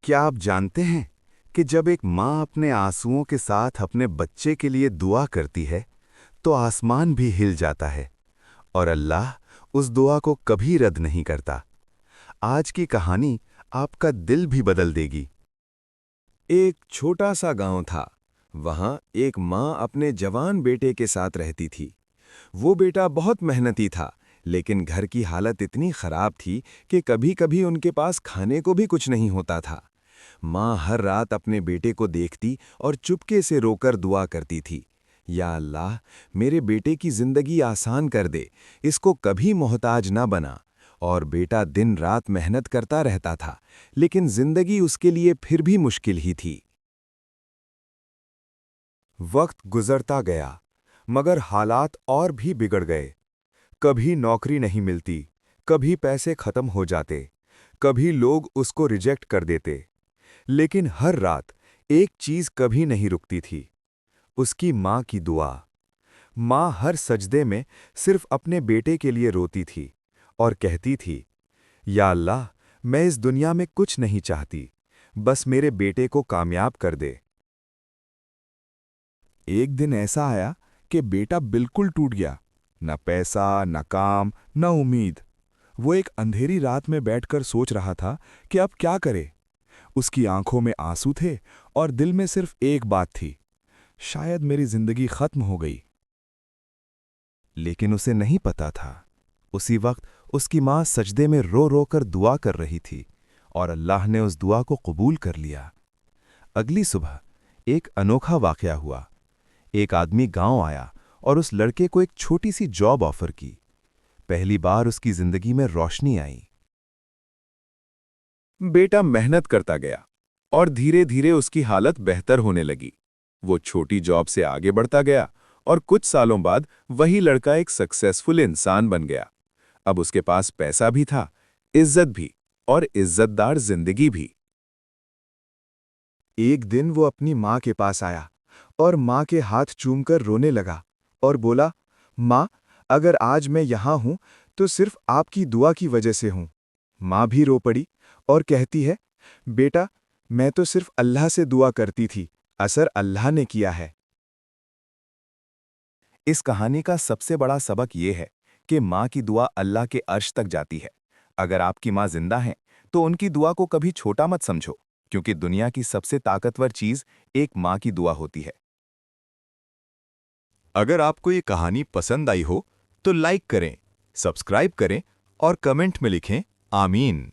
क्या आप जानते हैं कि जब एक माँ अपने आंसुओं के साथ अपने बच्चे के लिए दुआ करती है तो आसमान भी हिल जाता है और अल्लाह उस दुआ को कभी रद्द नहीं करता। आज की कहानी आपका दिल भी बदल देगी। एक छोटा सा गांव था। वहां एक माँ अपने जवान बेटे के साथ रहती थी। वो बेटा बहुत मेहनती था, लेकिन घर की हालत इतनी खराब थी कि कभी-कभी उनके पास खाने को भी कुछ नहीं होता था। माँ हर रात अपने बेटे को देखती और चुपके से रोकर दुआ करती थी, या अल्लाह, मेरे बेटे की जिंदगी आसान कर दे, इसको कभी मोहताज ना बना। और बेटा दिन रात मेहनत करता रहता था, लेकिन जिंदगी उसके लिए फिर भी मुश्किल ही थी। वक्त गुजरता गया, मगर हालात और भी बिगड़ गए। कभी नौकरी नहीं मिलती, कभी पैसे खत्म हो जाते, कभी लोग उसको रिजेक्ट कर देते। लेकिन हर रात एक चीज कभी नहीं रुकती थी, उसकी माँ की दुआ। माँ हर सजदे में सिर्फ अपने बेटे के लिए रोती थी और कहती थी, या अल्लाह, मैं इस दुनिया में कुछ नहीं चाहती, बस मेरे बेटे को कामयाब कर दे। एक दिन ऐसा आया कि बेटा बिल्कुल टूट गया। न पैसा, न काम, न उम्मीद। वो एक अंधेरी रात में बैठकर सोच रहा था कि अब क्या करे। उसकी आंखों में आंसू थे और दिल में सिर्फ एक बात थी, शायद मेरी जिंदगी खत्म हो गई। लेकिन उसे नहीं पता था, उसी वक्त उसकी माँ सजदे में रो रो कर दुआ कर रही थी और अल्लाह ने उस दुआ को कबूल कर लिया। अगली सुबह एक अनोखा वाकया हुआ। एक आदमी गांव आया और उस लड़के को एक छोटी सी जॉब ऑफर की। पहली बार उसकी जिंदगी में रोशनी आई। बेटा मेहनत करता गया और धीरे धीरे उसकी हालत बेहतर होने लगी। वो छोटी जॉब से आगे बढ़ता गया और कुछ सालों बाद वही लड़का एक सक्सेसफुल इंसान बन गया। अब उसके पास पैसा भी था, इज्जत भी और इज्जतदार जिंदगी भी। एक दिन वो अपनी माँ के पास आया और माँ के हाथ चूमकर रोने लगा और बोला, माँ, अगर आज मैं यहाँ हूँ तो सिर्फ आपकी दुआ की वजह से हूँ। माँ भी रो पड़ी और कहती है, बेटा, मैं तो सिर्फ अल्लाह से दुआ करती थी, असर अल्लाह ने किया है। इस कहानी का सबसे बड़ा सबक ये है कि माँ की दुआ अल्लाह के अर्श तक जाती है। अगर आपकी माँ जिंदा हैं, तो उनकी दुआ को कभी छोटा मत समझो, क्योंकि दुनिया की सबसे ताकतवर चीज एक माँ की दुआ होती है। अगर आपको ये कहानी पसंद आई हो तो लाइक करें, सब्सक्राइब करें और कमेंट में लिखें आमीन।